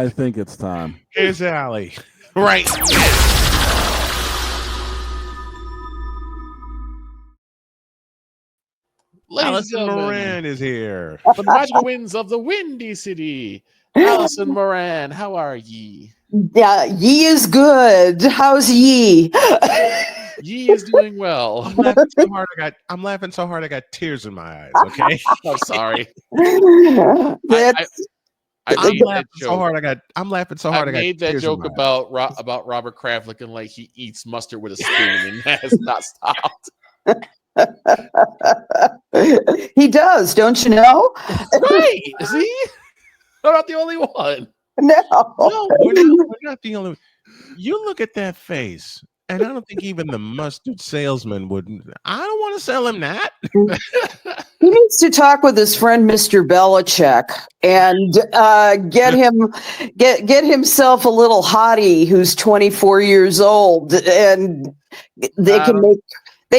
I think it's time. Here's Allie. Right. Ladies and Allison gentlemen, Moran is here. from the magical winds of the Windy City, Allison Moran, how are ye? Yeah, ye is good. How's ye? Ye is doing well. I'm laughing so hard. I got tears in my eyes. Okay. I'm sorry. That's I I'm made that laughing so joke. hard. I'm laughing so I hard. I made got that tears joke in my eyes. about Robert Kraft looking like he eats mustard with a spoon, and that has not stopped. he does, don't you know? Right? See, I'm not the only one. No. No, we're not the only. You look at that face, and I don't think even the mustard salesman would. I don't want to sell him that. He needs to talk with his friend Mr. Belichick and get himself a little hottie who's 24 years old, and they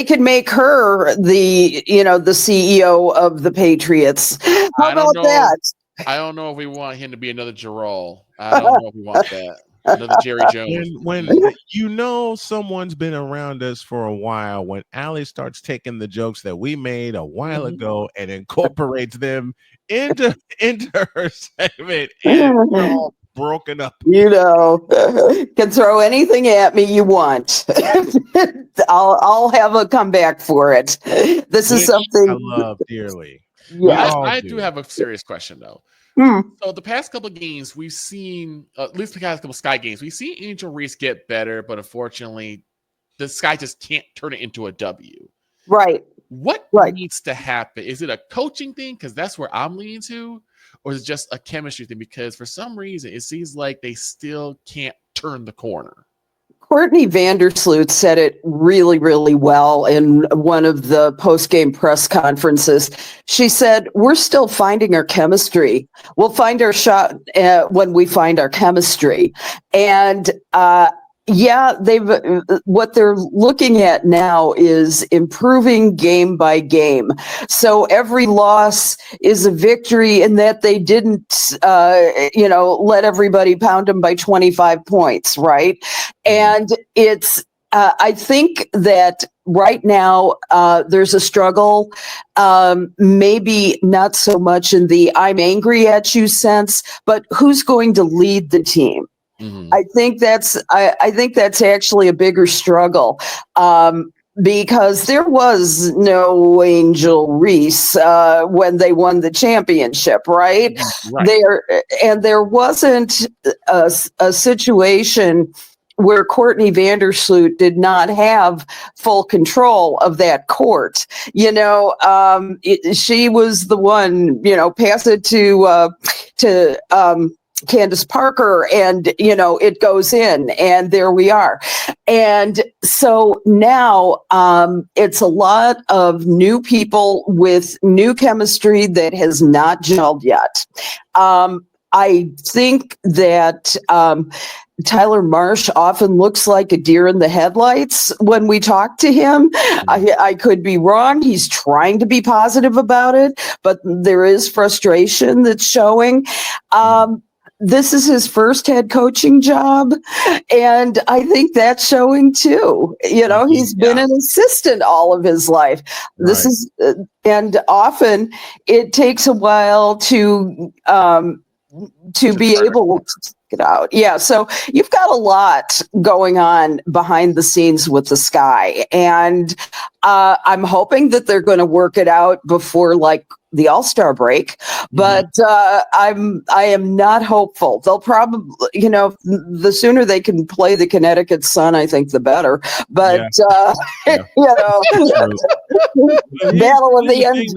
can make her the CEO of the Patriots. How I don't about know. that? I don't know if we want him to be another Gerald. I don't know if we want that. Another Jerry Jones. When you know someone's been around us for a while, when Allie starts taking the jokes that we made a while ago and incorporates them into her segment, and we're all broken up. Can throw anything at me you want. I'll have a comeback for it. This is something I love dearly. Yeah. I do have a serious question though. So the past couple of games we've seen, at least the past couple of Sky games, we've seen Angel Reese get better, but unfortunately, the Sky just can't turn it into a W. Right. What needs to happen? Is it a coaching thing? Because that's where I'm leaning to, or is it just a chemistry thing? Because for some reason, it seems like they still can't turn the corner. Courtney Vandersloot said it really, really well in one of the post-game press conferences. She said, "We're still finding our chemistry. We'll find our shot when we find our chemistry." And what they're looking at now is improving game by game. So every loss is a victory in that they didn't, let everybody pound them by 25 points, right? And it's, I think that right now there's a struggle, maybe not so much in the "I'm angry at you" sense, but who's going to lead the team? I think that's actually a bigger struggle, because there was no Angel Reese when they won the championship, right? There wasn't a situation where Courtney Vandersloot did not have full control of that court. She was the one, pass it to Candace Parker, and it goes in, and there we are. And so now it's a lot of new people with new chemistry that has not gelled yet. I think that Tyler Marsh often looks like a deer in the headlights when we talk to him. I could be wrong. He's trying to be positive about it, but there is frustration that's showing. This is his first head coaching job, and I think that's showing too. He's been an assistant all of his life. And often it takes a while to be able to get out. Yeah. So you've got a lot going on behind the scenes with the Sky, and I'm hoping that they're going to work it out before the All-Star break, but I am not hopeful. They'll probably, the sooner they can play the Connecticut Sun, I think the better. But battle of the end.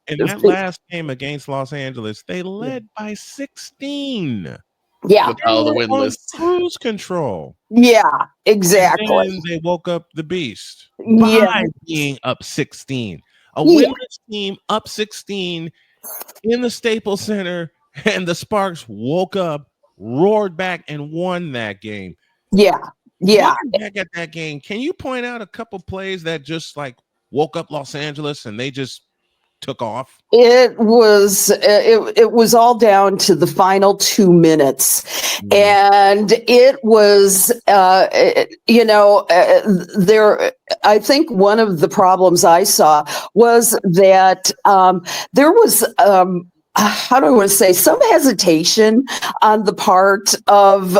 In that last game against Los Angeles, they led by 16. Yeah, with all the winless cruise control. Yeah, exactly. And they woke up the beast by being up 16. A winless team up 16 in the Staples Center, and the Sparks woke up, roared back, and won that game. Yeah. Looking back at that game, can you point out a couple plays that just woke up Los Angeles and they just took off? It was all down to the final 2 minutes, and it was there. I think one of the problems I saw was that there was how do I want to say, some hesitation on the part of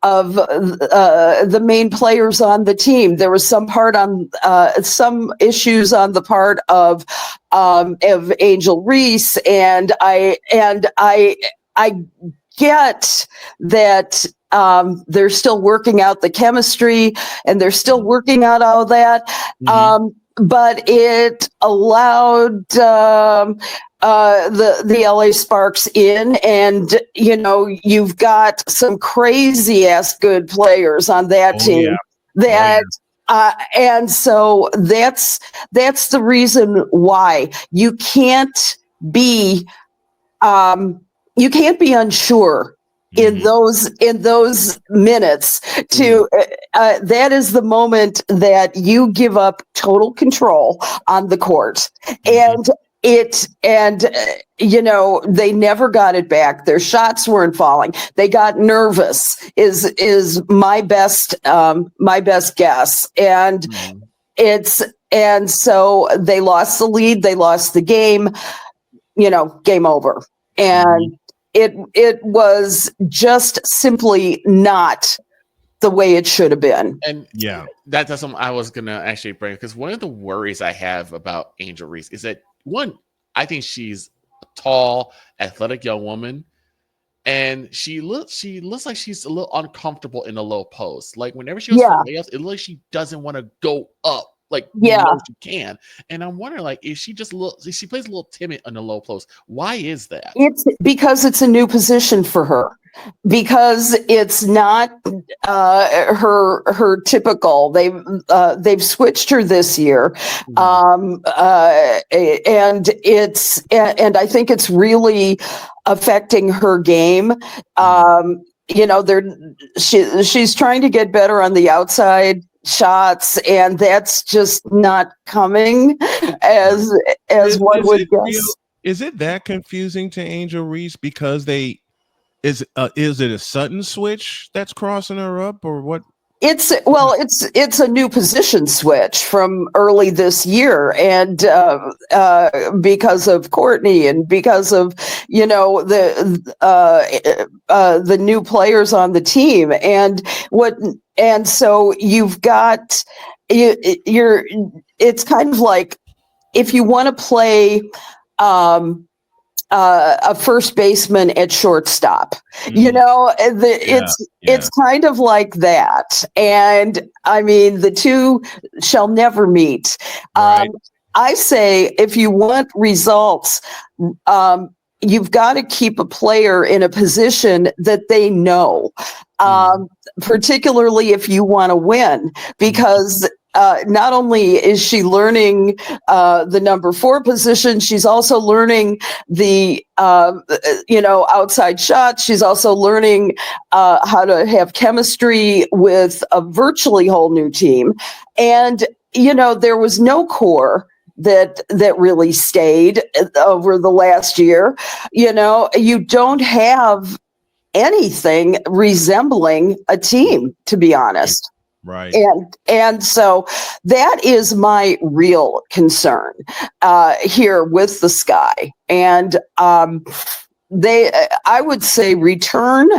the main players on the team. There was some issues on the part of Angel Reese, and I get that they're still working out the chemistry and they're still working out all that. But it allowed the LA Sparks in, and you've got some crazy ass good players on that team. And so that's the reason why you can't be unsure in those minutes. That is the moment that you give up total control on the court, and they never got it back. Their shots weren't falling. They got nervous is my best guess. And so they lost the lead, they lost the game, game over. And it was just simply not the way it should have been. And that's something I was gonna actually bring, because one of the worries I have about Angel Reese is that, one, I think she's a tall, athletic young woman, and she looks like she's a little uncomfortable in the low post. Like whenever she goes for layups, it looks like she doesn't want to go up. Like she can, and I'm wondering, like, if she plays a little timid on the low post. Why is that? It's because it's a new position for her, because it's not her typical. They've switched her this year, and I think it's really affecting her game. She's trying to get better on the outside shots, and that's just not coming as one would guess. Is it that confusing to Angel Reese because is it a sudden switch that's crossing her up, or what? It's a new position switch from early this year, and because of Courtney and because of the new players on the team, and so you've got it's kind of like if you want to play a first baseman at shortstop, it's kind of like that. And I mean, the two shall never meet. Right. I say, if you want results, you've got to keep a player in a position that they know, particularly if you want to win, because not only is she learning the number 4 position, she's also learning the outside shot. She's also learning how to have chemistry with a virtually whole new team. And there was no core that really stayed over the last year. You don't have anything resembling a team, to be honest. Right. And so that is my real concern here with the Sky. And I would say return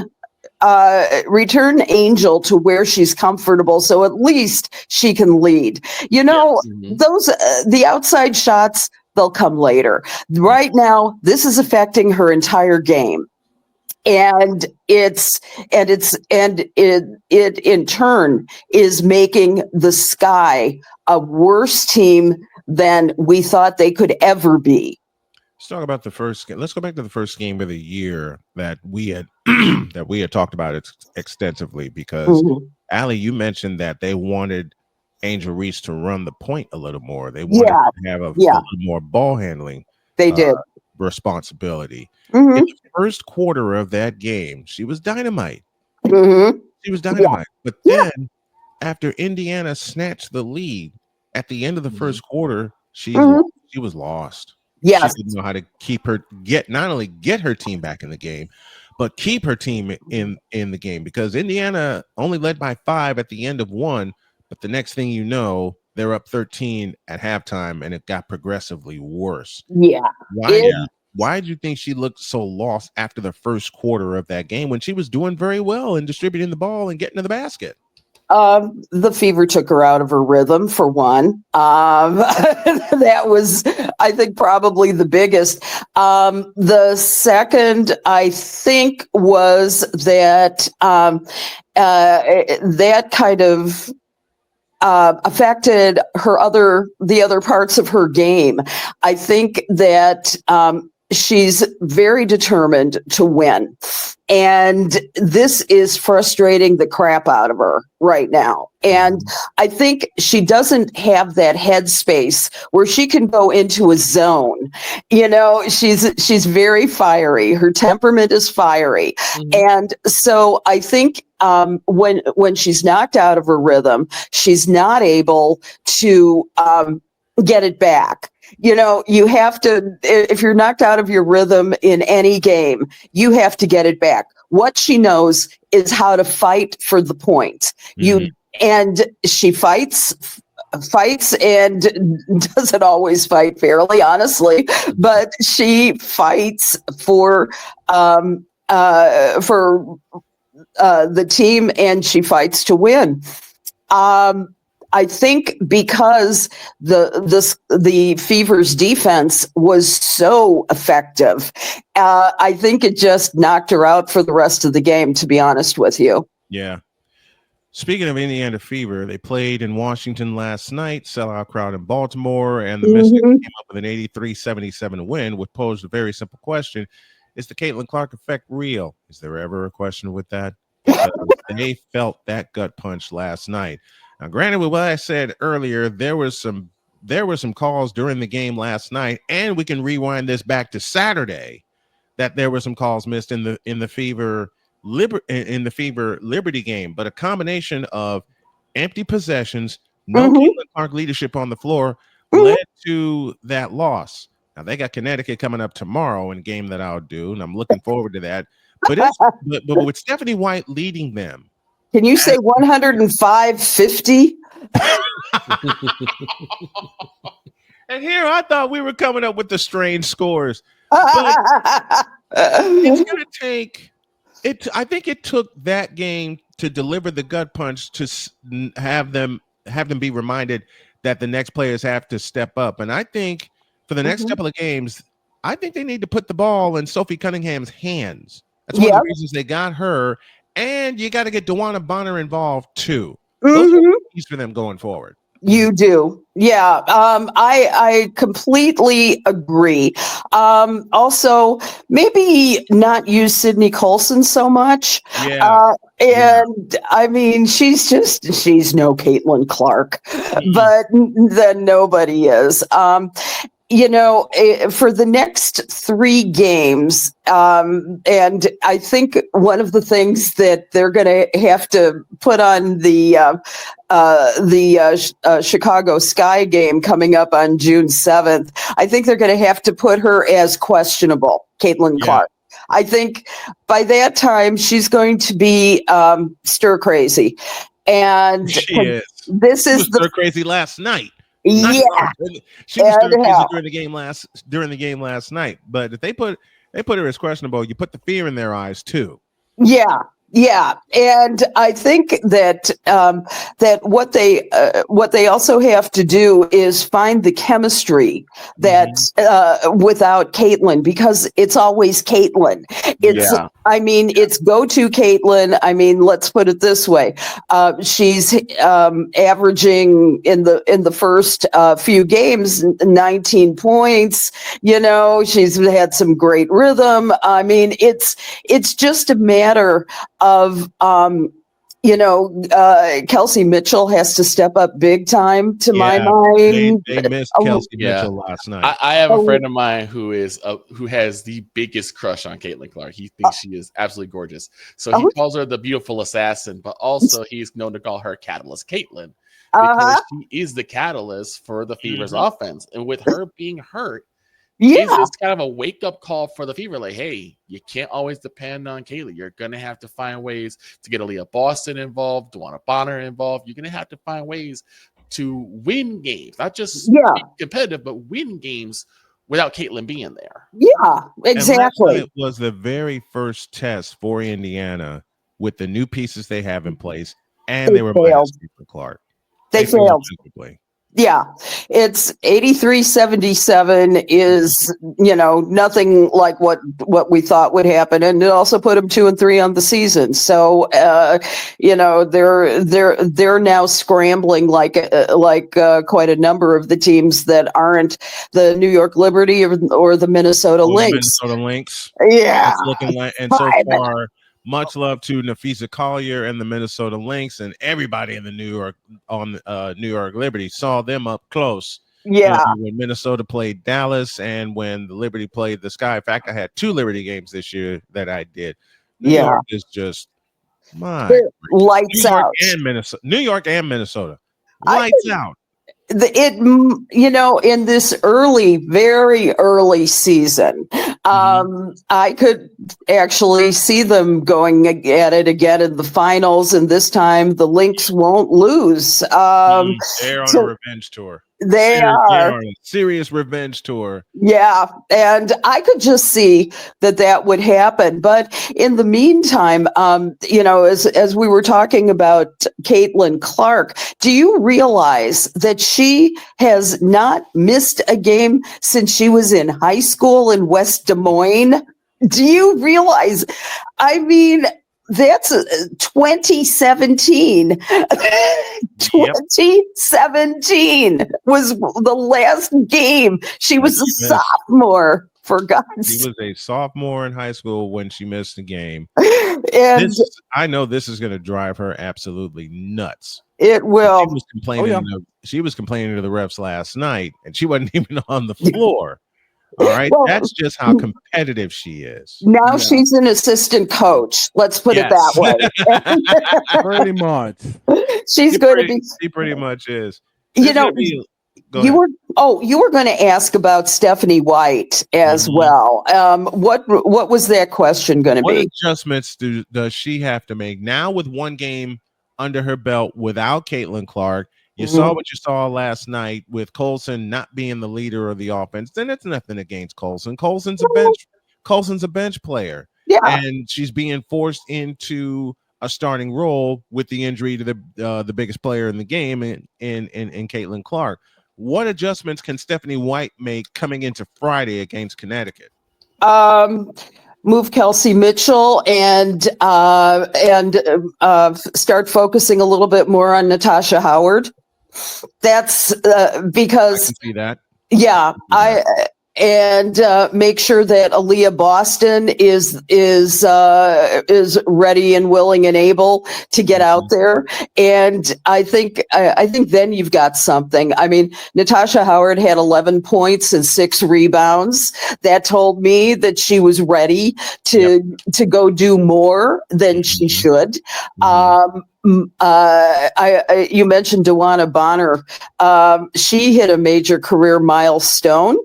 Angel to where she's comfortable, so at least she can lead. Those the outside shots, they'll come later. Right now, this is affecting her entire game. And it in turn is making the Sky a worse team than we thought they could ever be. Let's talk about the first game. Let's go back to the first game of the year that we had talked about it extensively, because Allie, you mentioned that they wanted Angel Reese to run the point a little more. They wanted to have a little more ball handling. They did. Responsibility. In the first quarter of that game, she was dynamite. She was dynamite. But then after Indiana snatched the lead at the end of the first quarter, she she was lost. She Yes. didn't know how to not only get her team back in the game, but keep her team in the game, because Indiana only led by 5 at the end of one, but the next thing you know, they're up 13 at halftime, and it got progressively worse. Yeah. Why did you think she looked so lost after the first quarter of that game when she was doing very well and distributing the ball and getting to the basket? The fever took her out of her rhythm, for one. That was, I think, probably the biggest. The second, I think, was that that kind of affected the other parts of her game. I think that she's very determined to win. And this is frustrating the crap out of her right now. And I think she doesn't have that headspace where she can go into a zone. You know, she's very fiery. Her temperament is fiery. And so I think when she's knocked out of her rhythm, she's not able to get it back. You know, you have to, if you're knocked out of your rhythm in any game, you have to get it back. What she knows is how to fight for the point. And she fights and doesn't always fight fairly, honestly, but she fights for the team, and she fights to win. I think because the Fever's defense was so effective, I think it just knocked her out for the rest of the game, to be honest with you. Yeah. Speaking of Indiana Fever, they played in Washington last night, sellout crowd in Baltimore, and the Mystics came up with an 83-77 win, which posed a very simple question. Is the Caitlin Clark effect real? Is there ever a question with that? Because they felt that gut punch last night. Now, granted, with what I said earlier, there were some calls during the game last night, and we can rewind this back to Saturday, that there were some calls missed in the Fever Liberty game, but a combination of empty possessions, no Caitlin Clark leadership on the floor led to that loss. Now they got Connecticut coming up tomorrow in a game that I'll do, and I'm looking forward to that. But with Stephanie White leading them, can you say 105-50? And here I thought we were coming up with the strange scores. But it's going to take it. I think it took that game to deliver the gut punch to have them be reminded that the next players have to step up. And I think for the next couple of games, I think they need to put the ball in Sophie Cunningham's hands. That's one of the reasons they got her. And you got to get DeWanna Bonner involved too. Those are keys for them going forward. You do. Yeah. I completely agree. Also, maybe not use Sydney Colson so much. Yeah. I mean, she's no Caitlin Clark, but then nobody is. You know, for the next 3 games, and I think one of the things that they're going to have to put on the Chicago Sky game coming up on June 7th, I think they're going to have to put her as questionable, Caitlin Clark. I think by that time she's going to be stir crazy, and she is. This is stir crazy last night. Yeah, she was stir crazy during the game last night. But if they put her as questionable, you put the fear in their eyes too. Yeah, and I think that that what they also have to do is find the chemistry that without Caitlin, because it's always Caitlin. I mean, it's go-to Caitlin. I mean, let's put it this way: she's averaging in the first few games 19 points. You know, she's had some great rhythm. I mean, it's just a matter of Kelsey Mitchell has to step up big time to my mind. They missed Kelsey Mitchell last night. I have a friend of mine who has the biggest crush on Caitlin Clark. He thinks she is absolutely gorgeous. So he calls her the beautiful assassin, but also he's known to call her Catalyst Caitlin. because she is the catalyst for the Fever's offense. And with her being hurt, Yeah. it's kind of a wake-up call for the Fever. Like, hey, you can't always depend on Kaylee. You're going to have to find ways to get Aaliyah Boston involved, Dewana Bonner involved. You're going to have to find ways to win games, not just be competitive, but win games without Caitlin being there. Yeah, exactly. And it was the very first test for Indiana with the new pieces they have in place, and they were minus Caitlin Clark. They failed. Yeah, it's 83-77 is, nothing like what we thought would happen. And it also put them 2-3 on the season. So, they're now scrambling like quite a number of the teams that aren't the New York Liberty or the Minnesota Lynx. Yeah. It's looking like, and so far, much love to Nafisa Collier and the Minnesota Lynx and everybody in the New York Liberty. Saw them up close. Yeah. When Minnesota played Dallas and when the Liberty played the Sky. In fact, I had 2 Liberty games this year that I did. New York is just lights out. New York and Minnesota. Lights out. In this very early season, I could actually see them going at it again in the finals, and this time the Lynx won't lose. They're on a revenge tour. They are on a serious revenge tour. Yeah, and I could just see that would happen. But in the meantime, as we were talking about Caitlin Clark, do you realize that she has not missed a game since she was in high school in West Des Moines? Do you realize? I mean, that's 2017. 2017 was the last game. She was a sophomore, for God's sake. She was a sophomore in high school when she missed the game. And I know this is going to drive her absolutely nuts. It will. She was complaining to the refs last night, and she wasn't even on the floor. All right, that's just how competitive she is. Now she's an assistant coach. Let's put it that way. Pretty much. She's going to be. She pretty much is. You were going to ask about Stephanie White as well. What was that question going to be? What adjustments does she have to make now with one game under her belt without Caitlin Clark? You saw what you saw last night with Colson not being the leader of the offense. Then it's nothing against Colson. Colson's a bench player. Yeah. And she's being forced into a starting role with the injury to the biggest player in the game in Caitlin Clark. What adjustments can Stephanie White make coming into Friday against Connecticut? Move Kelsey Mitchell and start focusing a little bit more on Natasha Howard. That's because I can see that. Yeah, and make sure that Aaliyah Boston is ready and willing and able to get out there. And I think then you've got something. I mean, Natasha Howard had 11 points and 6 rebounds. That told me that she was ready to go do more than she should. You mentioned Dewana Bonner. She hit a major career milestone.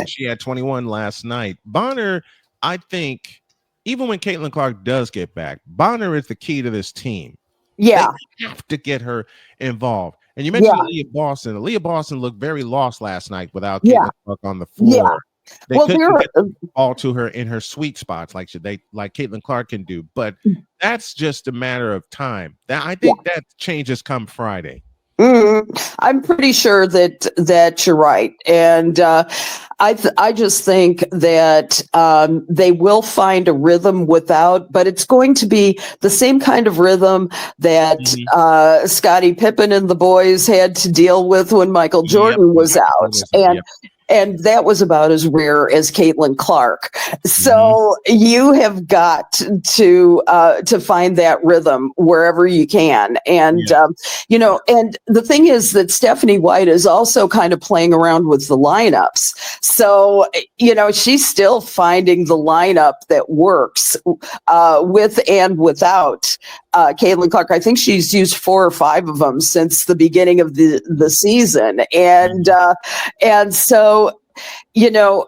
She had 21 last night. Bonner, I think, even when Caitlin Clark does get back, Bonner is the key to this team. Yeah, they have to get her involved. And you mentioned Aaliyah Boston. Aaliyah Boston looked very lost last night without Caitlin Clark on the floor. Yeah. They couldn't get the ball to her in her sweet spots like Caitlin Clark can do. But that's just a matter of time. I think that changes come Friday. I'm pretty sure that you're right, and I just think that they will find a rhythm but it's going to be the same kind of rhythm that Scottie Pippen and the boys had to deal with when Michael Jordan was out, and that was about as rare as Caitlin Clark. So you have got to find that rhythm wherever you can. And, and the thing is that Stephanie White is also kind of playing around with the lineups. So, she's still finding the lineup that works with and without Caitlin Clark. I think she's used 4 or 5 of them since the beginning of the season, and so you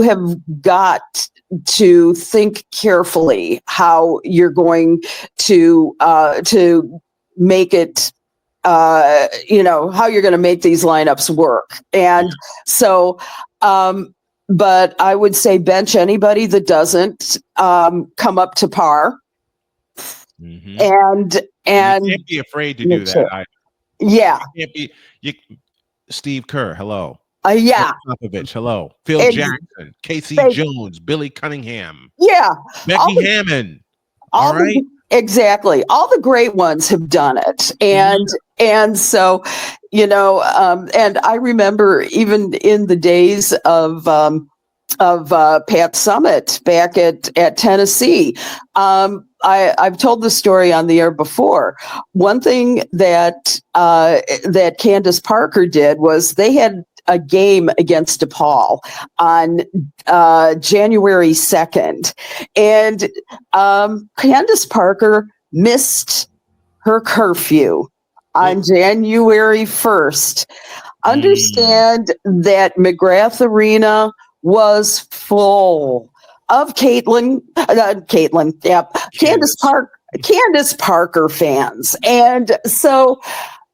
have got to think carefully how you're going to make it. How you're going to make these lineups work, and so. But I would say bench anybody that doesn't come up to par. Mm-hmm. And you can't be afraid to do that either. Yeah. You can't be. Steve Kerr, hello. Yeah. Popovich, hello. Phil Jackson, Casey Jones, Billy Cunningham. Yeah. Becky Hammond. All right. Exactly. All the great ones have done it. And so, and I remember even in the days of Pat Summit back at Tennessee. I've told the story on the air before. One thing that Candace Parker did was they had a game against DePaul on January 2nd. And Candace Parker missed her curfew on January 1st. Understand that McGrath Arena was full of Candace Parker fans. And so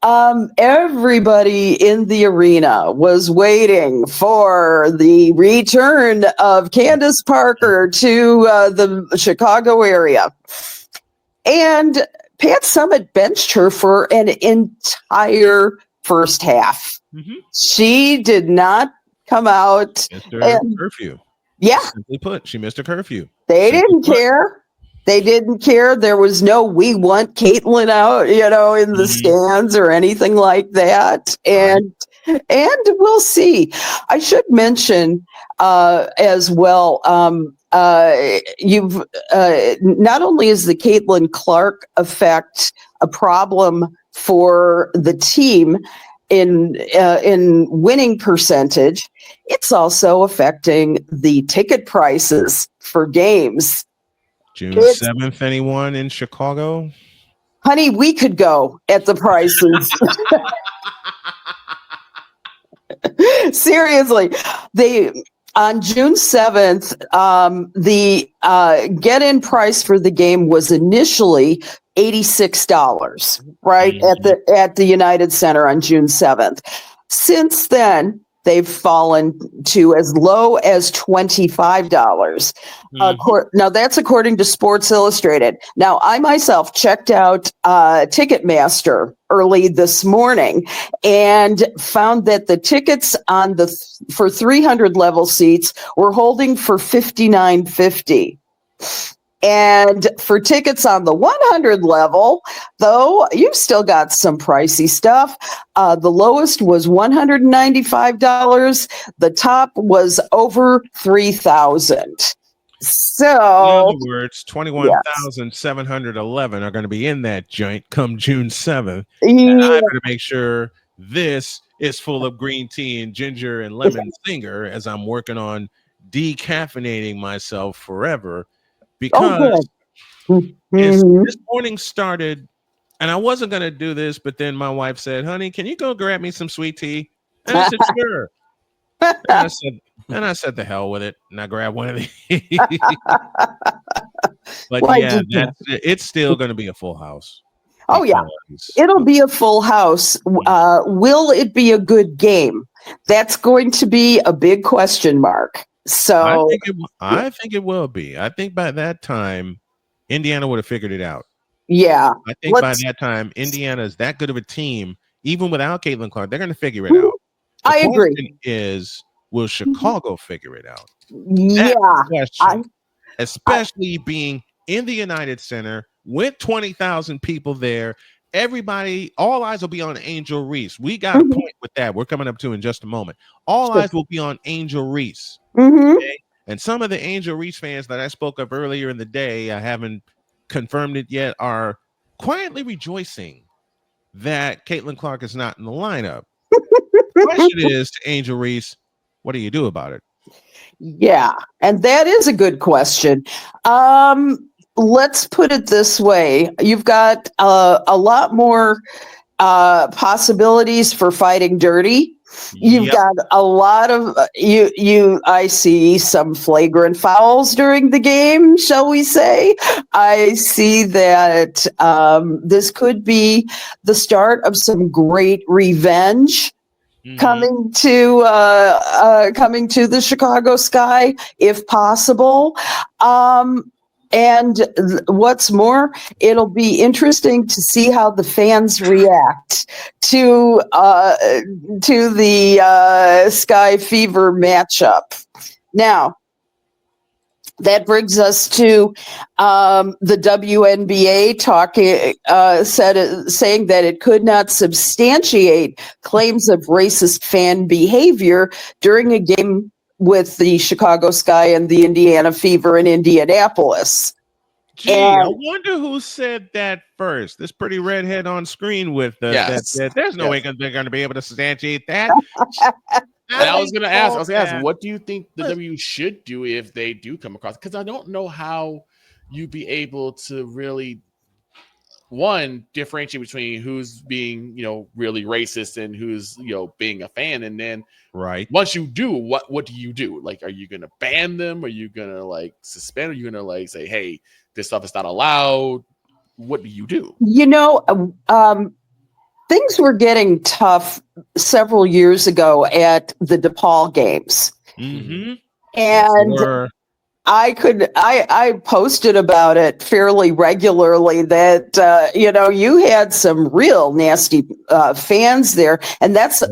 everybody in the arena was waiting for the return of Candace Parker to the Chicago area. And Pat Summit benched her for an entire first half. Mm-hmm. She did not come out. Missed her curfew. Yeah. Simply put, she missed a curfew. They didn't care. They didn't care. There was no "we want Caitlin out," in the stands or anything like that. And we'll see. I should mention as well. You've not only is the Caitlin Clark effect a problem for the team in winning percentage, it's also affecting the ticket prices for games. June 7th, anyone in Chicago? Honey, we could go at the prices. Seriously, on June 7th, the get-in price for the game was initially $86, right, at the United Center on June 7th. Since then, they've fallen to as low as $25. Now, that's according to Sports Illustrated. Now, I myself checked out Ticketmaster early this morning and found that the tickets for 300 level seats were holding for $59.50. And for tickets on the 100 level, though, you've still got some pricey stuff. The lowest was $195. The top was over $3,000. So, in other words, 21,711 are going to be in that joint come June 7th. And I better make sure this is full of green tea and ginger and lemon singer as I'm working on decaffeinating myself forever. Because this morning started, and I wasn't going to do this, but then my wife said, "Honey, can you go grab me some sweet tea?" And I said, "Sure." And I said, "The hell with it," and I grabbed one of these. But it's still going to be a full house. Oh yeah, it'll be a full house. Will it be a good game? That's going to be a big question mark. So I think it will be. I think by that time, Indiana would have figured it out. Yeah. I think by that time, Indiana is that good of a team, even without Caitlin Clark, they're going to figure it out. I agree. Will Chicago figure it out? Yeah. Question, especially being in the United Center with 20,000 people there. Everybody, all eyes will be on Angel Reese. We got a point with that. We're coming up to in just a moment. All eyes will be on Angel Reese. Okay? And some of the Angel Reese fans that I spoke of earlier in the day, I haven't confirmed it yet, are quietly rejoicing that Caitlin Clark is not in the lineup. The question is to Angel Reese, what do you do about it? Yeah, and that is a good question. let's put it this way. You've got a lot more possibilities for fighting dirty. You've Yep. got a lot of I see some flagrant fouls during the game, shall we say. I see that this could be the start of some great revenge coming to the Chicago Sky, if possible. And what's more, it'll be interesting to see how the fans react to the Sky Fever matchup. Now, that brings us to the WNBA saying that it could not substantiate claims of racist fan behavior during a game with the Chicago Sky and the Indiana Fever in Indianapolis. Gee, I wonder who said that first. This pretty redhead on screen with that there's no way they're going to be able to substantiate that. And I was going to ask, what do you think the W should do if they do come across? Because I don't know how you'd be able to really, one, differentiate between who's being, really racist and who's, being a fan. And then once you do, what do you do? Like, are you going to ban them? Are you going to suspend? Are you going to say, hey, this stuff is not allowed? What do you do? Things were getting tough several years ago at the DePaul games. Mm-hmm. And I posted about it fairly regularly that, you had some real nasty fans there, and that's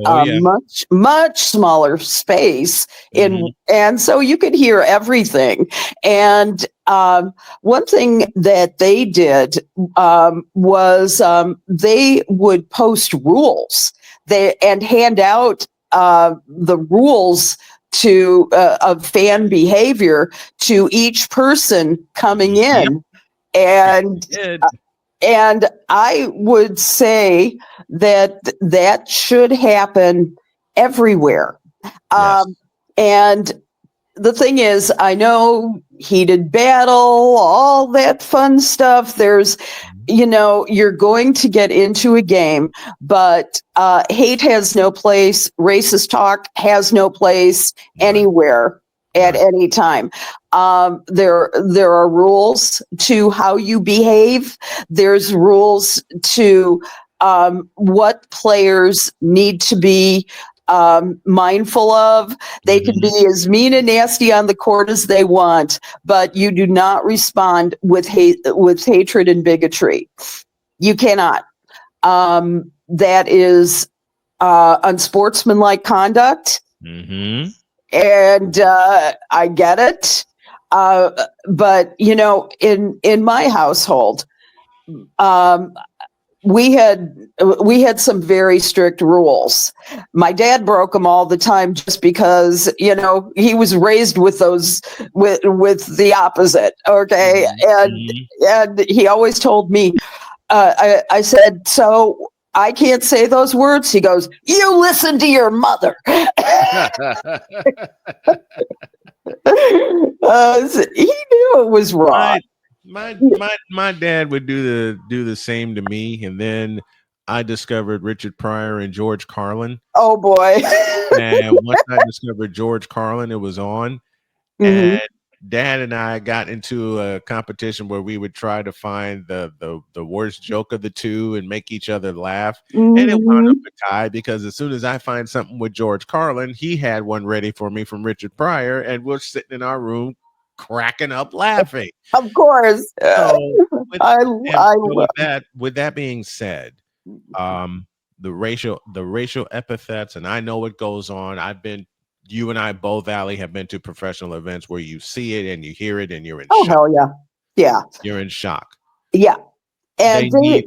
much, much smaller space and so you could hear everything. And one thing that they did was they would post rules and hand out the rules of fan behavior to each person coming in. And I would say that should happen everywhere. And the thing is, I know heated battle, all that fun stuff. There's, you're going to get into a game, but hate has no place. Racist talk has no place anywhere at any time. There are rules to how you behave. There's rules to what players need to be mindful of. They can be as mean and nasty on the court as they want, but you do not respond with hatred and bigotry. You cannot. That is unsportsmanlike conduct. And I get it. But in my household, we had some very strict rules. My dad broke them all the time just because, he was raised with those, with the opposite. Okay. And he always told me, I said, so I can't say those words. He goes, you listen to your mother. He knew it was wrong. My dad would do the same to me, and then I discovered Richard Pryor and George Carlin. Oh boy! And once I discovered George Carlin, it was on, and Dad and I got into a competition where we would try to find the worst joke of the two and make each other laugh, and it wound up a tie because as soon as I find something with George Carlin, he had one ready for me from Richard Pryor, and we're sitting in our room cracking up laughing. Of course. So with that being said, the racial epithets, and I know what goes on. You and I both, Allie, have been to professional events where you see it and you hear it and you're in shock. Hell yeah. Yeah. You're in shock. Yeah. And they need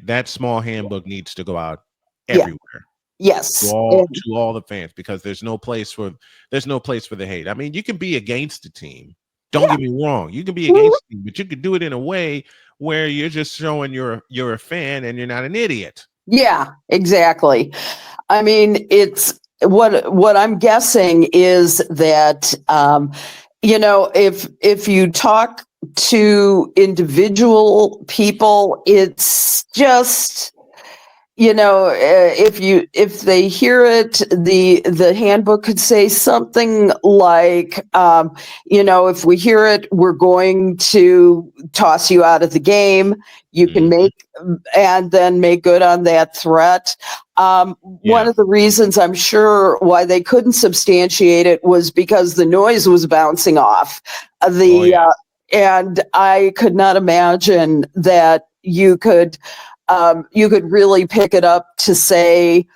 that small handbook needs to go out everywhere. Yes. To all the fans, because there's no place for the hate. I mean, you can be against the team. Don't get me wrong. You can be against the team, but you can do it in a way where you're just showing you're a fan and you're not an idiot. Yeah, exactly. I mean, it's what I'm guessing is that if you talk to individual people, it's just, if they hear it, the handbook could say something like, if we hear it, we're going to toss you out of the game. You can and then make good on that threat. One of the reasons I'm sure why they couldn't substantiate it was because the noise was bouncing off and I could not imagine that you could really pick it up to say,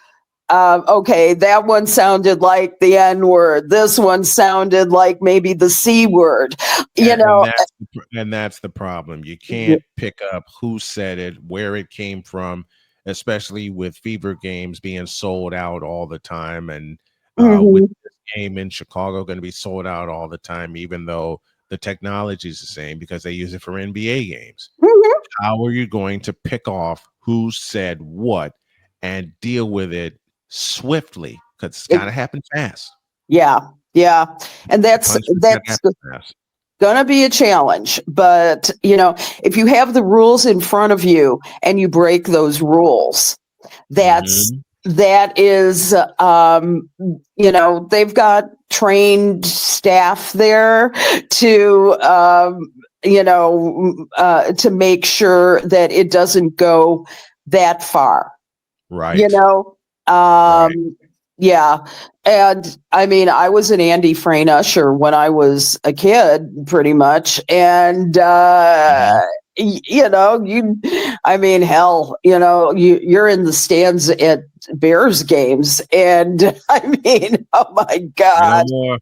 okay, that one sounded like the N word. This one sounded like maybe the C word. And that's the problem. You can't pick up who said it, where it came from, especially with Fever games being sold out all the time. And with this game in Chicago going to be sold out all the time, even though the technology is the same because they use it for NBA games. How are you going to pick off who said what and deal with it swiftly? Because it's got to happen fast. Yeah. And that's gonna be a challenge. But if you have the rules in front of you and you break those rules, that is they've got trained staff there to to make sure that it doesn't go that far. Right. Yeah. And I mean, I was an Andy Frain usher when I was a kid, pretty much. And, hell, you're in the stands at Bears games. And I mean, oh my God. No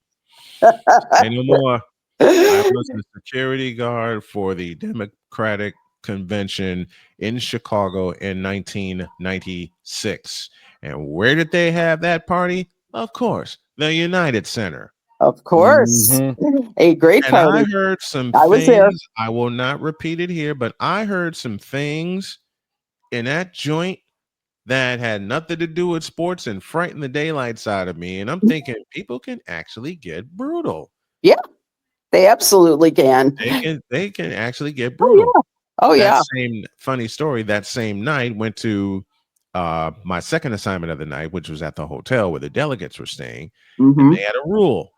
more. I was the security guard for the Democratic Convention in Chicago in 1996. And where did they have that party? Of course, the United Center. Of course. A great party. And I heard some things. I will not repeat it here, but I heard some things in that joint that had nothing to do with sports and frightened the daylights out of me. And I'm thinking people can actually get brutal. Yeah. They absolutely can. They can actually get brutal. Oh yeah. That same funny story. That same night, went to my second assignment of the night, which was at the hotel where the delegates were staying, and they had a rule: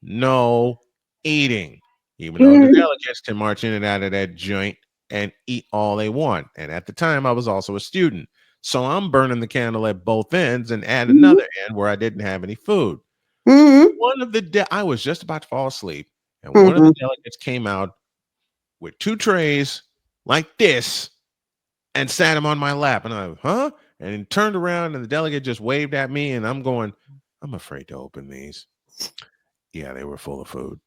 no eating. Even though the delegates can march in and out of that joint and eat all they want. And at the time, I was also a student, so I'm burning the candle at both ends and at another end where I didn't have any food. One of the I was just about to fall asleep. And one of the delegates came out with 2 trays like this and sat him on my lap. And I, and he turned around and the delegate just waved at me. And I'm going, I'm afraid to open these. Yeah, they were full of food.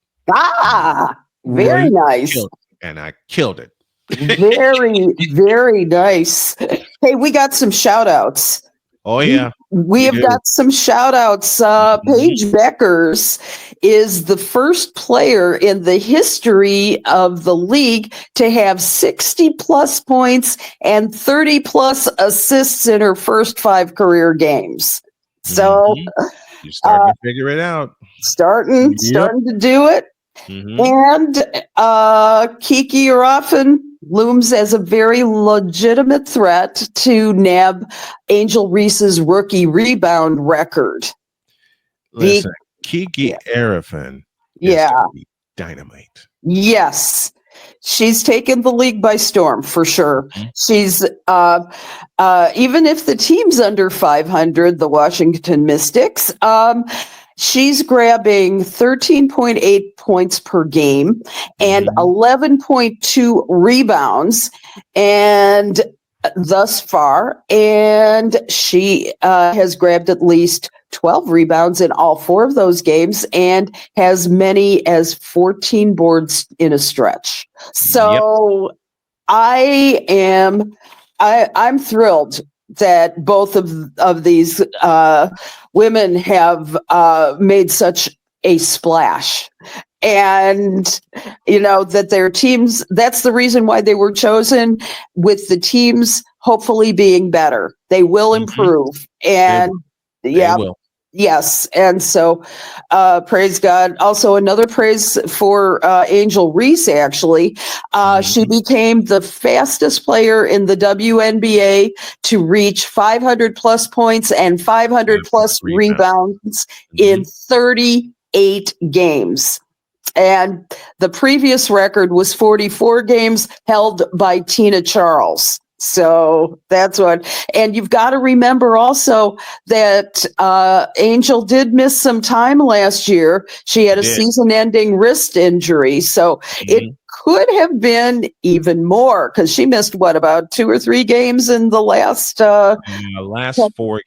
Very nice. And I killed it. Very, very nice. Hey, we got some shout outs. Oh, yeah. We have got some shout outs. Paige Beckers is the first player in the history of the league to have 60 plus points and 30 plus assists in her first 5 career games. So you're starting to figure it out. Starting to do it. And Kiki Arafen looms as a very legitimate threat to nab Angel Reese's rookie rebound record. Listen, Kiki Arafen is dynamite. Yes. She's taken the league by storm for sure. She's even if the team's under 500, the Washington Mystics, she's grabbing 13.8 points per game and 11.2 rebounds and thus far. And she has grabbed at least 12 rebounds in all 4 of those games and has many as 14 boards in a stretch. So I'm thrilled that both of these women have made such a splash, and that their teams, that's the reason why they were chosen, with the teams hopefully being better. They will improve. And they will. Yes, and so praise God. Also, another praise for Angel Reese, actually. She became the fastest player in the WNBA to reach 500 plus points and 500 plus rebounds in 38 games. And the previous record was 44 games held by Tina Charles. So that's what, and you've got to remember also that Angel did miss some time last year. She had a season-ending wrist injury, so it could have been even more because she missed about 2 or 3 games in the last 4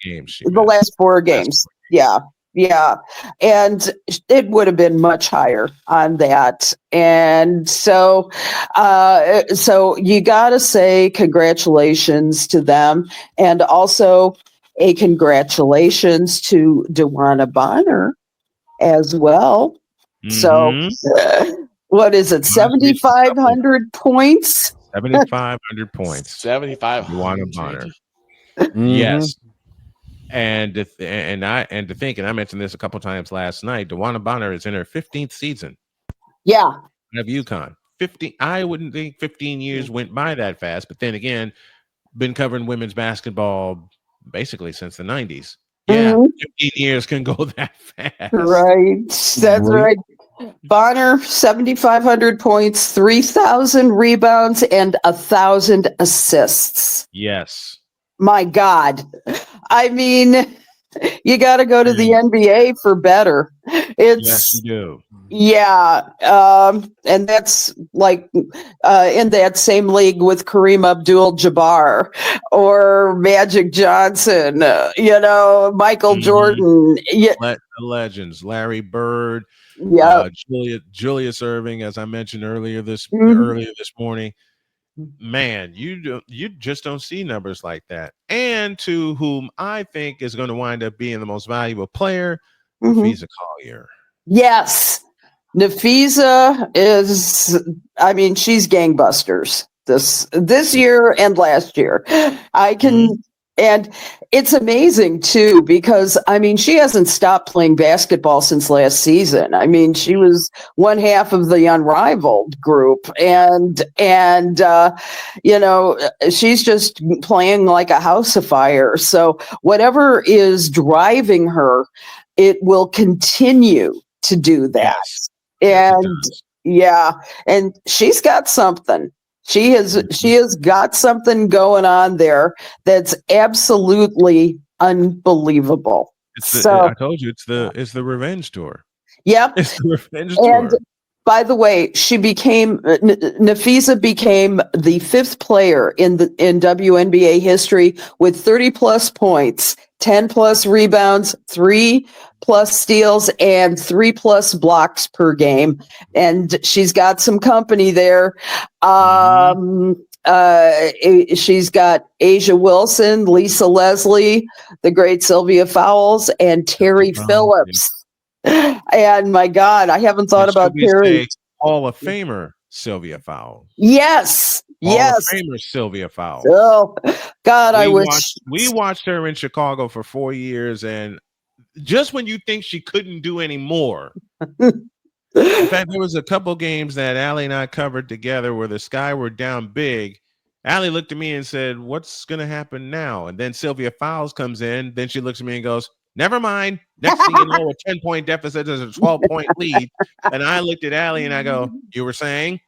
games. The last 4 games, yeah. Yeah, and it would have been much higher on that. And so you got to say congratulations to them, and also a congratulations to DeWanna Bonner as well. So what is it, 7,500 points? 7,500 points. 7,500. DeWanna Bonner. Yes. And to think, and I mentioned this a couple times last night, DeWanna Bonner is in her 15th season. Yeah. Of UConn. 15. I wouldn't think 15 years went by that fast, but then again, been covering women's basketball basically since the 90s. Yeah, 15 years can go that fast. Right. That's right. Bonner, 7,500 points, 3,000 rebounds, and 1,000 assists. Yes. My God. I mean, you got to go to the NBA for better. Yes, you do. Yeah. And that's like in that same league with Kareem Abdul-Jabbar or Magic Johnson, Michael Jordan. The legends, Larry Bird, Julius Erving, as I mentioned earlier this morning. Man, you just don't see numbers like that. And to whom I think is going to wind up being the most valuable player, Nafisa Collier. Yes. Nafisa is, she's gangbusters this year and last year. And it's amazing too, because she hasn't stopped playing basketball since last season. She was one half of the Unrivaled group, and she's just playing like a house of fire. So whatever is driving her, it will continue to do that. Yes. And she's got something. She has got something going on there that's absolutely unbelievable. I told you it's the revenge tour. Yep. It's the revenge tour. By the way, Nafisa became the 5th player in WNBA history with 30 plus points, 10 plus rebounds, 3 plus steals, and 3 plus blocks per game. And she's got some company there. She's got Asia Wilson, Lisa Leslie, the great Sylvia Fowles, and Terry Phillips. And my God, I haven't thought about Terry. Hall of Famer Sylvia Fowles. Yes. Hall of Famer Sylvia Fowles. Oh, God, I wish. We watched her in Chicago for 4 years, and just when you think she couldn't do any more. In fact, there was a couple games that Allie and I covered together where the Sky were down big. Allie looked at me and said, "What's going to happen now?" And then Sylvia Fowles comes in. Then she looks at me and goes, "Never mind." Next thing you know, a 10-point deficit is a 12-point lead. And I looked at Allie and I go, "You were saying?"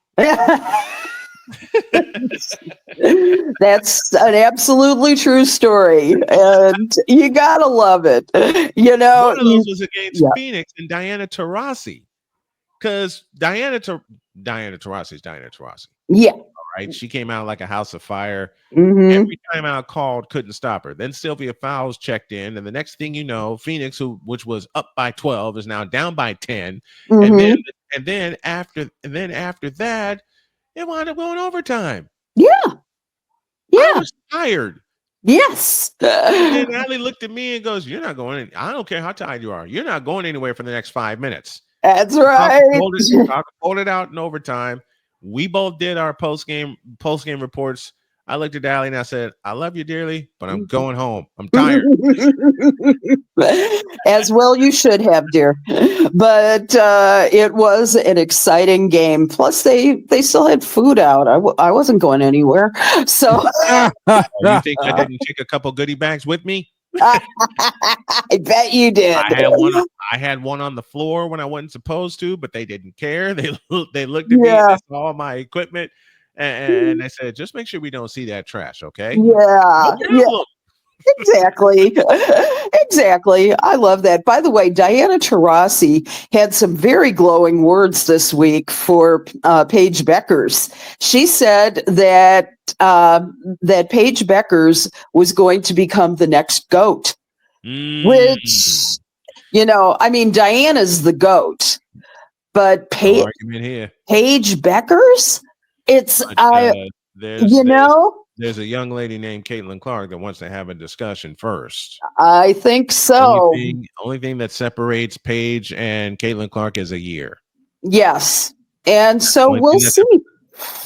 That's an absolutely true story, and you gotta love it. One of those was against Phoenix and Diana Taurasi, because Diana Taurasi is Diana Taurasi. Yeah. Right, she came out like a house of fire. Every time out called, couldn't stop her. Then Sylvia Fowles checked in, and the next thing you know, Phoenix, which was up by 12, is now down by 10. And then after that, it wound up going overtime. Yeah. I was tired. Yes. And then Allie looked at me and goes, "You're not going. I don't care how tired you are. You're not going anywhere for the next 5 minutes." That's right. Hold it out in overtime. We both did our post game reports I looked at Allie and I said, I love you dearly, but I'm going home. I'm tired. As well you should have, dear. But it was an exciting game. Plus, they still had food out. I wasn't going anywhere. So Oh, you think I didn't take a couple goodie bags with me? I bet you did. I had one on the floor when I wasn't supposed to, but they didn't care. They looked at me, they saw all my equipment, and they said, just make sure we don't see that trash, okay? Yeah. No problem. Exactly. Exactly. I love that. By the way, Diana Taurasi had some very glowing words this week for Paige Beckers. She said that that Paige Beckers was going to become the next GOAT, which, I mean, Diana's the GOAT, but No argument here. Paige Beckers, it's, there's a young lady named Caitlin Clark that wants to have a discussion first. I think so. Only thing that separates Paige and Caitlin Clark is a year. Yes. And so we'll see.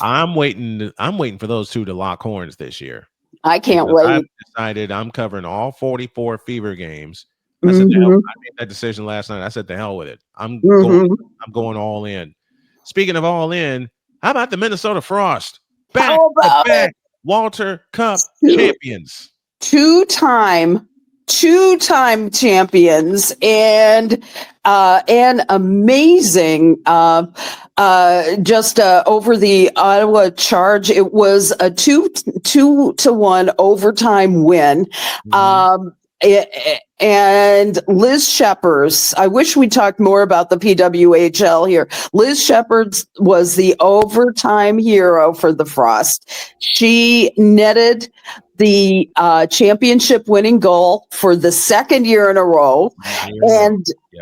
I'm waiting for those two to lock horns this year. I can't wait. I've decided I'm covering all 44 Fever games. I said, I made that decision last night. I said, the hell with it. I'm going all in. Speaking of all in, how about the Minnesota Frost? Back to back Walter Cup champions. Two-time champions, and an amazing just over the Ottawa Charge. It was a 2-1 overtime win. And Liz Shepard's, I wish we talked more about the PWHL here. Liz Shepard's was the overtime hero for the Frost. She netted the championship winning goal for the second year in a row.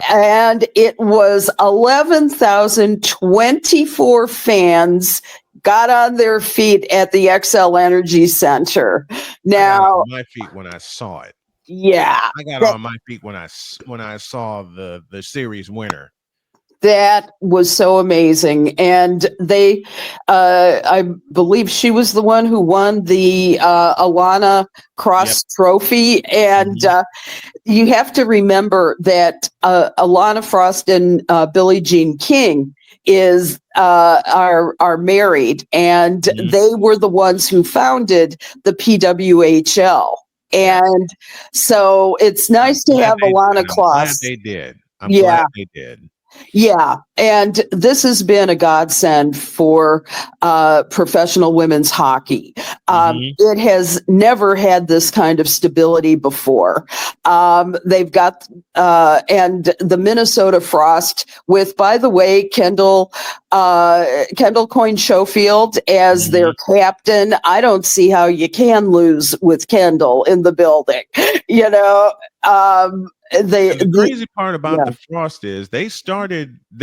And it was 11,024 fans got on their feet at the XL Energy Center. Now, I got on my feet when I saw it. Yeah, I got on my feet when I saw the series winner. That was so amazing, and they, I believe she was the one who won the Alana Cross Trophy, and you have to remember that Alana Frost and Billie Jean King are married, and they were the ones wwho founded the PWHL. And so it's nice to have Alana Kloss. They did. I'm glad they did. Yeah. And this has been a godsend for professional women's hockey. It has never had this kind of stability before. They've got, and the Minnesota Frost with, by the way, Kendall Coyne-Schofield as their captain. I don't see how you can lose with Kendall in the building. The crazy part about the Frost is they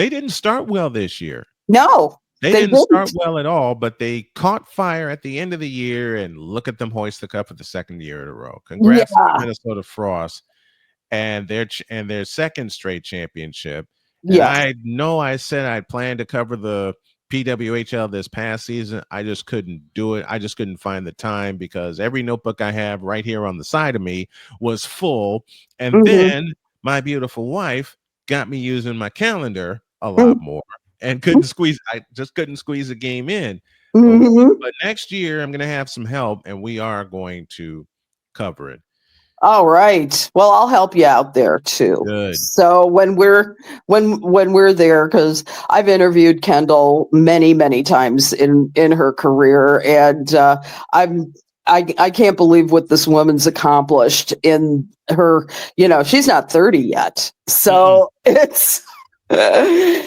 didn't start well this year. No, they didn't start well at all, but they caught fire at the end of the year, and look at them hoist the cup for the second year in a row. Congrats to the Minnesota Frost and their second straight championship. And I know I said I planned to cover the PWHL this past season. I just couldn't do it. I just couldn't find the time because every notebook I have right here on the side of me was full. And then my beautiful wife got me using my calendar a lot more and I just couldn't squeeze a game in. But next year I'm going to have some help, and we are going to cover it. All right. Well, I'll help you out there too. Good. So when we're there, because I've interviewed Kendall many, many times in her career, and I can't believe what this woman's accomplished in her. She's not 30 yet, so it's. And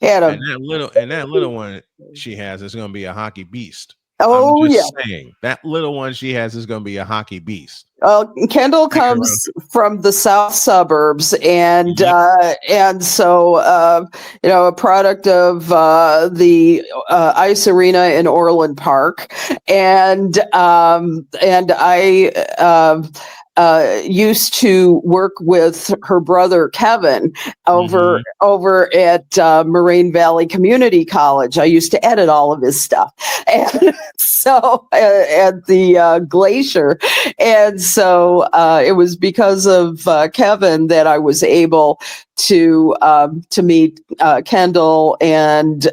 that little one she has is going to be a hockey beast. Oh, I'm just saying, that little one she has is going to be a hockey beast. Kendall comes from the south suburbs, and so a product of the ice arena in Orland Park, and I used to work with her brother Kevin over at Moraine Valley Community College. I used to edit all of his stuff, and so at the Glacier, and so it was because of Kevin that I was able to meet Kendall and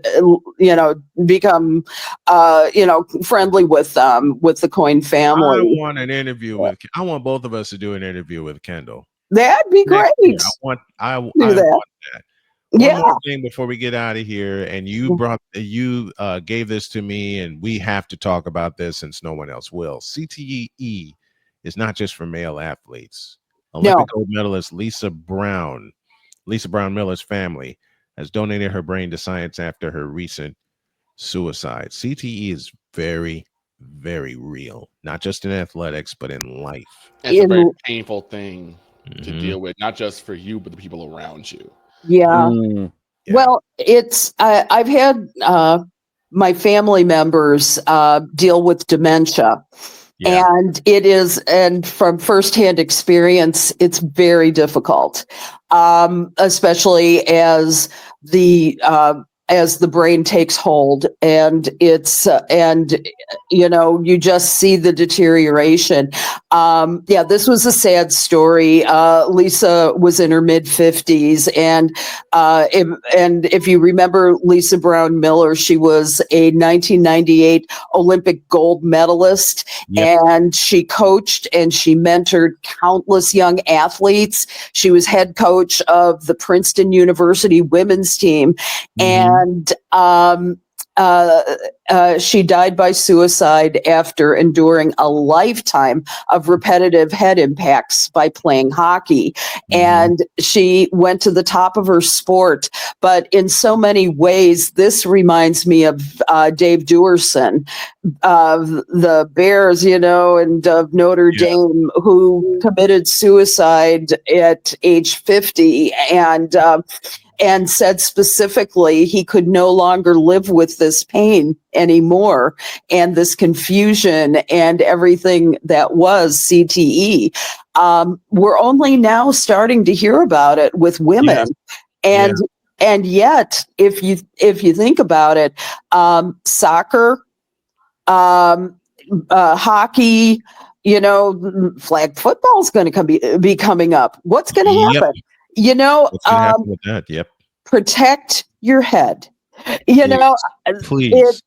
become friendly with the Coyne family. I want an interview with. I want both of us to do an interview with Kendall. That'd be great. I want that. One more thing before we get out of here, and you gave this to me, and we have to talk about this since no one else will. CTE is not just for male athletes. Olympic gold medalist Lisa Brown Miller's family has donated her brain to science after her recent suicide. CTE is very, very real, not just in athletics, but in life. It's a very painful thing to deal with, not just for you, but the people around you. Yeah. Well, I've had my family members deal with dementia. Yeah. And from firsthand experience, it's very difficult, especially as the brain takes hold, and you just see the deterioration. This was a sad story. Lisa was in her mid-50s, and if you remember Lisa Brown Miller, she was a 1998 Olympic gold medalist. Yep. And she coached and she mentored countless young athletes. She was head coach of the Princeton University women's team. And she died by suicide after enduring a lifetime of repetitive head impacts by playing hockey. And she went to the top of her sport. But in so many ways, this reminds me of Dave Duerson of the Bears, and of Notre Dame, who committed suicide at age 50. And said specifically he could no longer live with this pain anymore and this confusion and everything that was CTE. We're only now starting to hear about it with women. And yet, if you think about it, soccer, hockey, flag football is going to be coming up. What's going to happen? What's gonna happen with that? Yep. Protect your head. Please.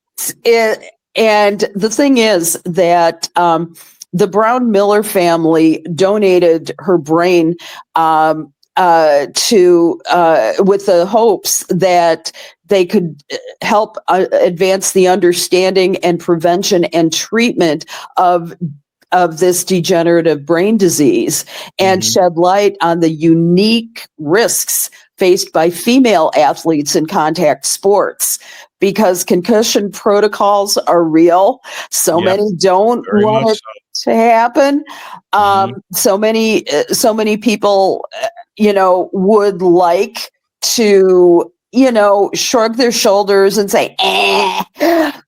And the thing is that the Brown Miller family donated her brain with the hopes that they could help advance the understanding and prevention and treatment of this degenerative brain disease and shed light on the unique risks faced by female athletes in contact sports, because concussion protocols are real. So many don't want it to happen. So many people, would like to shrug their shoulders and say,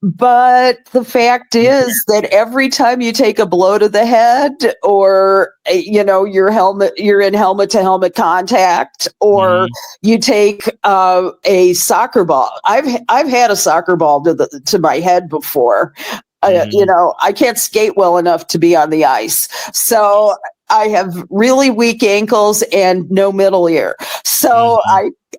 but the fact is that every time you take a blow to the head, or, you're in helmet to helmet contact, or you take a soccer ball. I've had a soccer ball to my head before. I can't skate well enough to be on the ice. So I have really weak ankles and no middle ear. So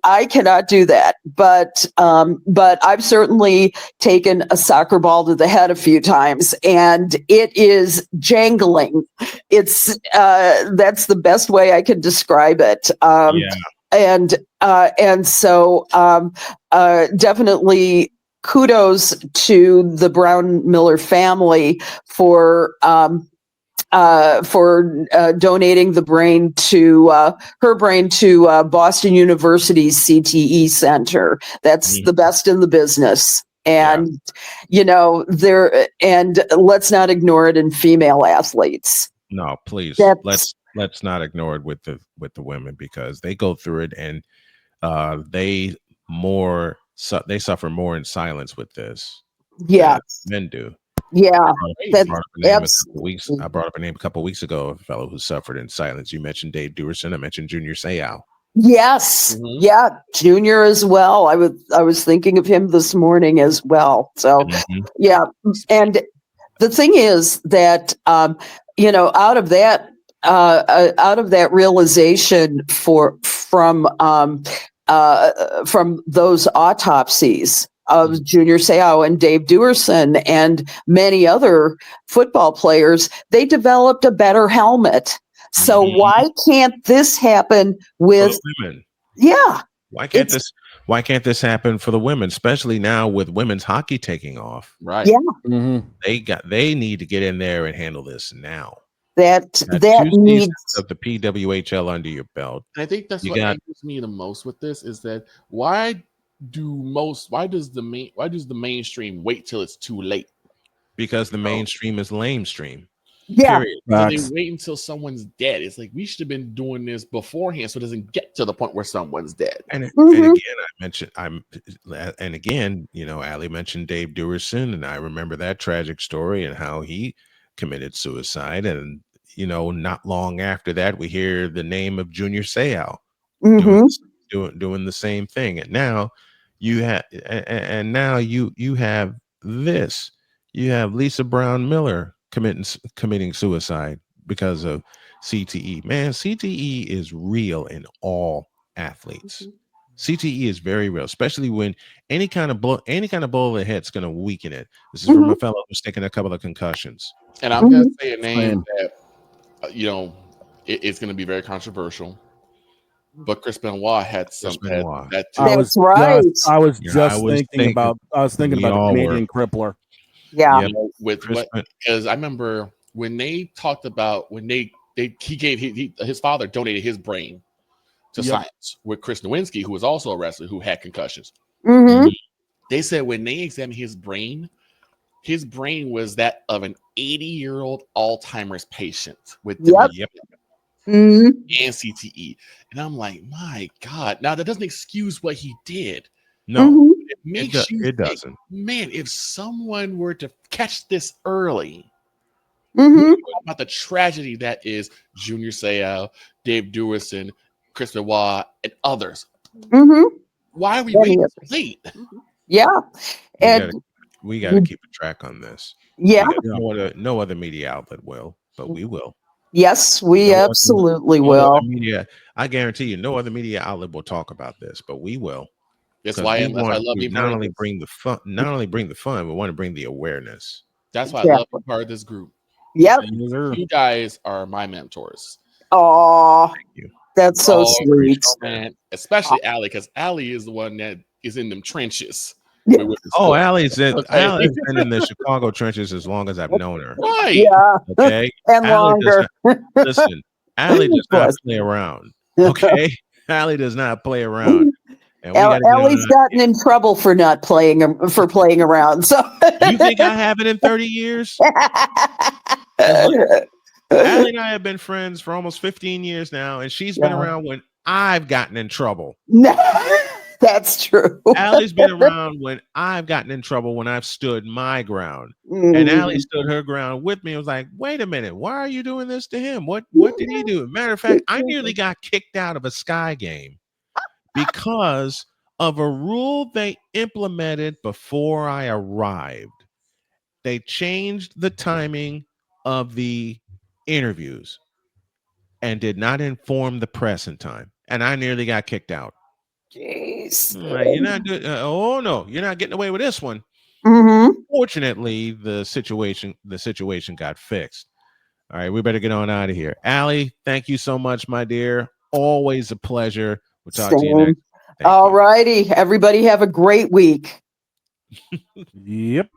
I cannot do that. But I've certainly taken a soccer ball to the head a few times, and it is jangling. It's that's the best way I can describe it. And so definitely kudos to the Brown Miller family for donating the brain to her brain to Boston University's CTE Center. That's the best in the business. And and let's not ignore it in female athletes. No, please. Let's not ignore it with the women, because they go through it, and they suffer more in silence with this. Yeah, men do. Yeah, I that's brought up a name absolutely. I brought up a name a couple of weeks ago of a fellow who suffered in silence. You mentioned Dave Duerson. I mentioned Junior Seau. Yes. Mhm. Yeah, Junior as well. I was thinking of him this morning as well. So Mhm. yeah, and the thing is that out of that realization from those autopsies of Junior Seau and Dave Duerson and many other football players, they developed a better helmet. So Mhm. why can't this happen For with? the women. Yeah, Why can't it's this why can't this happen for the women, especially now with women's hockey taking off? Right. yeah They need to get in there and handle this now. that You got that 2 seasons needs. of the PWHL under your belt. And I think that's You what got angers me the most with this is that why does the mainstream wait till it's too late? because the Oh. mainstream is lamestream. Yeah, Period. So they wait until someone's dead. It's like we should have been doing this beforehand so it doesn't get to the point where someone's dead. And mhm, again, Ali mentioned Dave Duerson, and I remember that tragic story and how he committed suicide. And not long after that, we hear the name of Junior Seau doing mhm, doing the same thing. And now you have this. You have Lisa Brown Miller committing suicide because of CTE. Man, CTE is real in all athletes. CTE is very real, especially when any kind of bullet to the head's going to weaken it. This is from mhm, a fellow who's taken a couple of concussions. And I'm gonna mhm. say a name that it's gonna be very controversial. But Chris Benoit had Chris some had Benoit. that too. That's right. I was Yeah, just thinking about we the all were. Canadian crippler. Yeah. Yep. With Chris what because I remember when they talked about when his father donated his brain to science with Chris Nowinski, who was also a wrestler who had concussions. Mhm, They said when they examined his brain was that of an 80-year-old Alzheimer's patient with Yep. dementia mhm, and CTE. And I'm like, my God. Now that doesn't excuse what he did. No, mhm, It makes you it think, doesn't. man, if someone were to catch this early, mhm. about the tragedy that is Junior Seau, Dave Duerson, Chris Benoit, and others. Mhm. Why are we Many waiting of so late? Yeah. And We got to keep a track on this. yeah, No other media outlet will, but we will. yes, we absolutely No other will. media. I guarantee you, no other media outlet will talk about this, but we will. That's Because why we I want love to being not part of only this. bring the fun, we want to bring the awareness. That's why I love Exactly. being part of this group. Yep. You guys are my mentors. Oh, Thank you. that's so Oh, sweet. man. Especially Allie, because Allie is the one that is in them trenches. Yeah. with the Oh, sport. Allie's Okay. been in the Chicago trenches as long as I've known her. Right. Yeah. Okay, And Allie does longer. not listen. Allie does not Bless. play around. Okay, Allie does not play around, and we got to get Ellie's on. gotten in trouble for not playing around. So You think I haven't in 30 years? 'Cause look, Allie and I have been friends for almost 15 years now, and she's been Yeah. around when I've gotten in trouble. No, that's true. Allie's been around when I've gotten in trouble when I've stood my ground. And Allie stood her ground with me. I was like, wait a minute, why are you doing this to him? What did he do? Matter of fact, I nearly got kicked out of a Sky game because of a rule they implemented before I arrived. They changed the timing of the interviews and did not inform the press in time. And I nearly got kicked out. Jeez. You're not good. Oh no, you're not getting away with this one. Mm-hmm. Fortunately, the situation got fixed. All right, we better get on out of here. Allie, thank you so much, my dear. Always a pleasure. We'll talk to you next. Thank All you. righty. Everybody have a great week. Yep.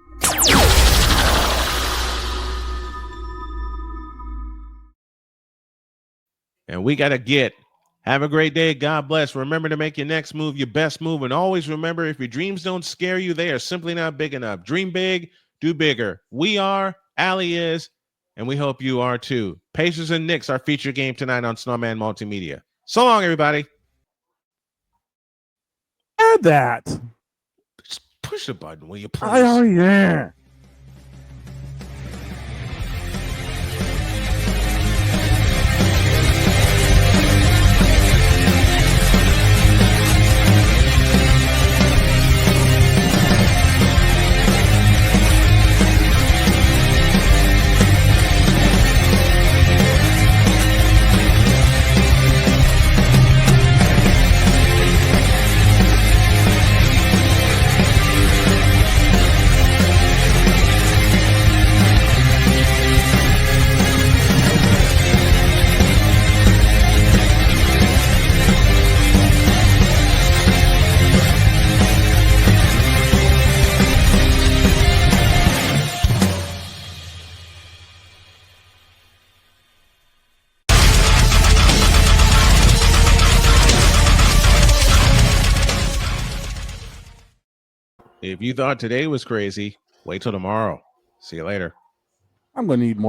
And we got to get. Have a great day. God bless. Remember to make your next move your best move. And always remember, if your dreams don't scare you, they are simply not big enough. Dream big, do bigger. We are, Allie is, and we hope you are too. Pacers and Knicks, our feature game tonight on Snowman Multimedia. So long, everybody. Add that. Just push the button, will you please? Oh, yeah. If you thought today was crazy, wait till tomorrow. See you later. I'm gonna need more.